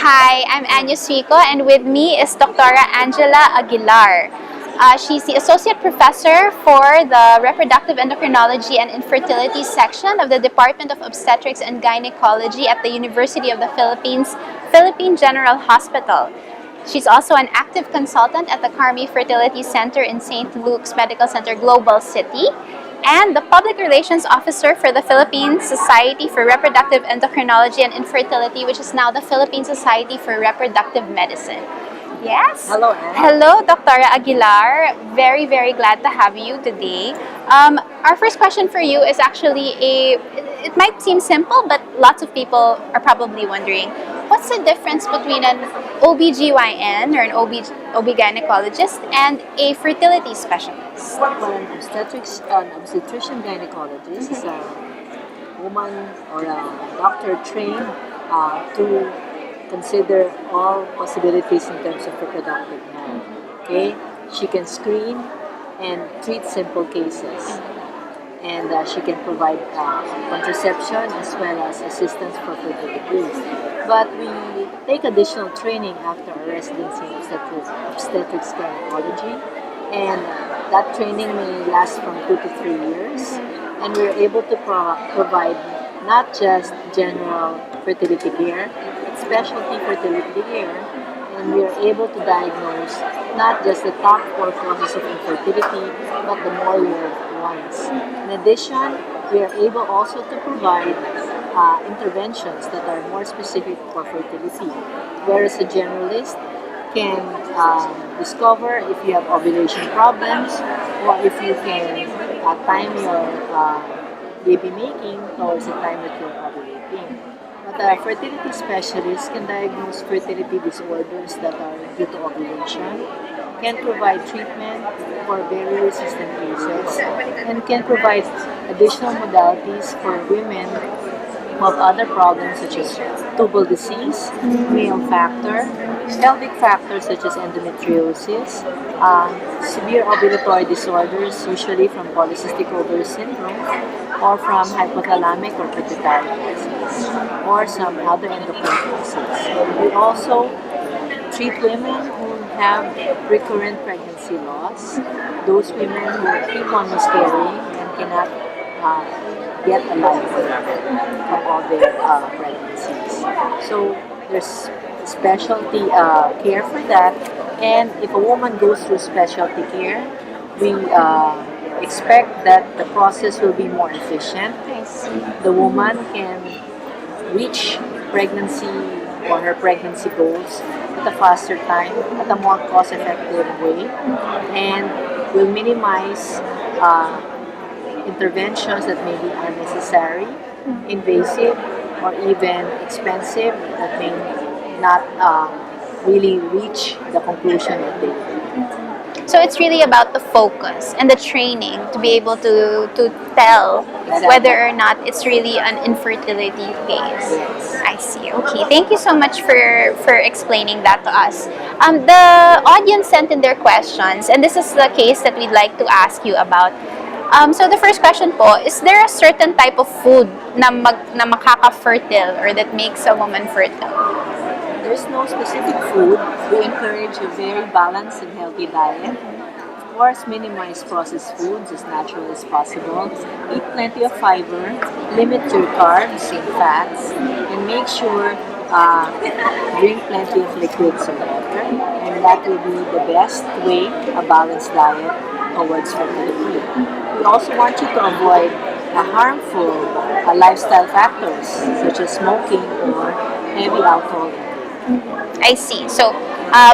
Hi, I'm Anya Suico, and with me is Dr. Angela Aguilar. She's the Associate Professor for the Reproductive Endocrinology and Infertility section of the Department of Obstetrics and Gynecology at the University of the Philippines, Philippine General Hospital. She's also an active consultant at the Carmi Fertility Center in St. Luke's Medical Center, Global City, and the Public Relations Officer for the Philippine Society for Reproductive Endocrinology and Infertility, which is now the Philippine Society for Reproductive Medicine. Yes? Hello, Anne. Hello, Dr. Aguilar. Very, very glad to have you today. Our first question for you is actually it might seem simple, but lots of people are probably wondering, what's the difference between an OBGYN or an OB gynecologist and a fertility specialist? Well, an obstetrician gynecologist is a woman or a doctor trained to consider all possibilities in terms of reproductive health. Okay, she can screen and treat simple cases, and she can provide contraception as well as assistance for fertility. But we take additional training after our residency in obstetrics gynecology, and that training may last from 2 to 3 years, and we're able to provide not just general fertility care, but specialty fertility care, and we are able to diagnose not just the top 4 causes of infertility, but the more rare ones. In addition, we are able also to provide interventions that are more specific for fertility, whereas a generalist can discover if you have ovulation problems or if you can time your baby making towards the time that you're ovulating. But a fertility specialist can diagnose fertility disorders that are due to ovulation, can provide treatment for very resistant cases, and can provide additional modalities for women who have other problems such as tubal disease, male factor, pelvic factors such as endometriosis, severe ovulatory disorders, usually from polycystic ovary syndrome, or from hypothalamic or pituitary crisis, or some other endocrine causes. We also treat women who have recurrent pregnancy loss, those women who keep on miscarrying and cannot get a life from all their pregnancies. So there's specialty care for that, and if a woman goes through specialty care, we expect that the process will be more efficient. The woman can reach pregnancy or her pregnancy goals at a faster time, at a more cost-effective way, and will minimize interventions that may be unnecessary, invasive, or even expensive that may not really reach the conclusion that they need. So it's really about the focus and the training to be able to tell whether or not it's really an infertility case. Yes. I see. Okay. Thank you so much for explaining that to us. The audience sent in their questions, and this is the case that we'd like to ask you about. So the first question po, is there a certain type of food na makaka-fertile or that makes a woman fertile? There's no specific food. We encourage a very balanced and healthy diet. Of course, minimize processed foods as natural as possible. Eat plenty of fiber, limit your carbs and fats, and make sure drink plenty of liquids and water. And that will be the best way, a balanced diet towards fertility. We also want you to avoid harmful lifestyle factors such as smoking or heavy alcohol. I see. So,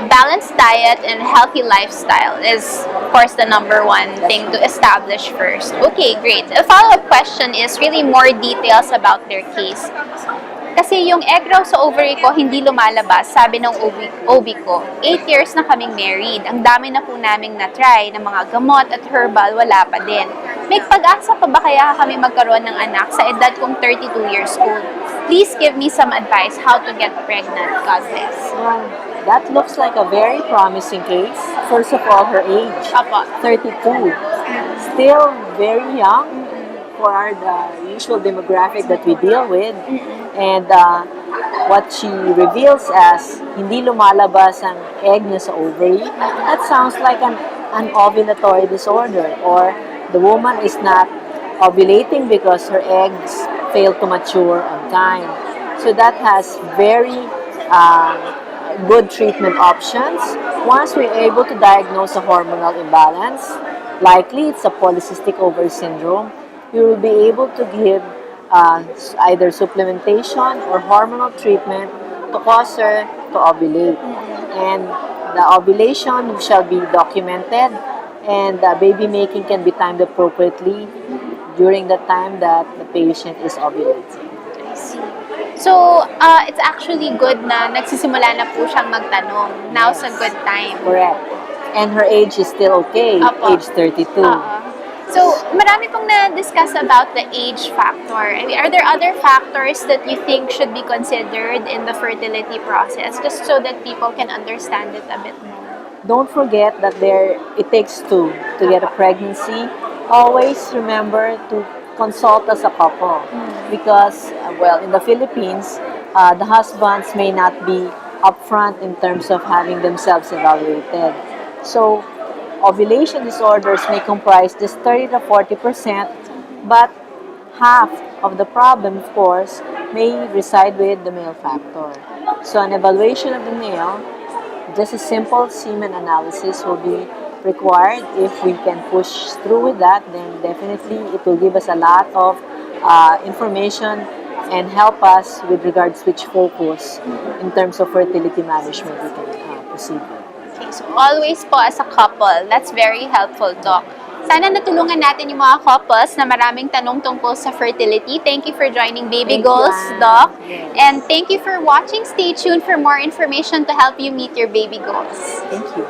balanced diet and healthy lifestyle is, of course, the number one thing to establish first. Okay, great. A follow-up question is really more details about their case. Kasi yung egg raw sa ovary ko hindi lumalabas, sabi ng OB ko. 8 years na kaming married. Ang dami na po naming na-try ng mga gamot at herbal, wala pa din. May pag-asa pa ba kaya kami magkaroon ng anak sa edad kong 32 years old? Please give me some advice how to get pregnant. God bless. Well, that looks like a very promising case. First of all, her age, Apo. 32. Still very young for the usual demographic that we deal with. And what she reveals as hindi lumalabas ang egg niya sa ovary, that sounds like an ovulatory disorder, or the woman is not ovulating because her eggs fail to mature on time. So that has very good treatment options. Once we're able to diagnose a hormonal imbalance, likely it's a polycystic ovary syndrome, we will be able to give either supplementation or hormonal treatment to cause her to ovulate. And the ovulation shall be documented, and baby making can be timed appropriately during the time that the patient is ovulating. I see. So, it's actually good na nagsisimula na po siyang magtanong. Now's a good time. Correct. And her age is still okay, Apo. age 32. So, marami pong na-discuss about the age factor. I mean, are there other factors that you think should be considered in the fertility process, just so that people can understand it a bit more? Don't forget that it takes two to get a pregnancy. Always remember to consult as a couple, because, well, in the Philippines, the husbands may not be upfront in terms of having themselves evaluated. So, ovulation disorders may comprise just 30 to 40%, but half of the problem, of course, may reside with the male factor. So, an evaluation of the male, just a simple semen analysis will be required. If we can push through with that, then definitely it will give us a lot of information and help us with regards which focus in terms of fertility management we can proceed with. Okay, so always po as a couple, that's very helpful, Doc. Sana natulungan natin yung mga couples na maraming tanong tungkol sa fertility. Thank you for joining Baby Thank you, Goals, Ann. Doc. Yes. And thank you for watching. Stay tuned for more information to help you meet your baby goals. Thank you.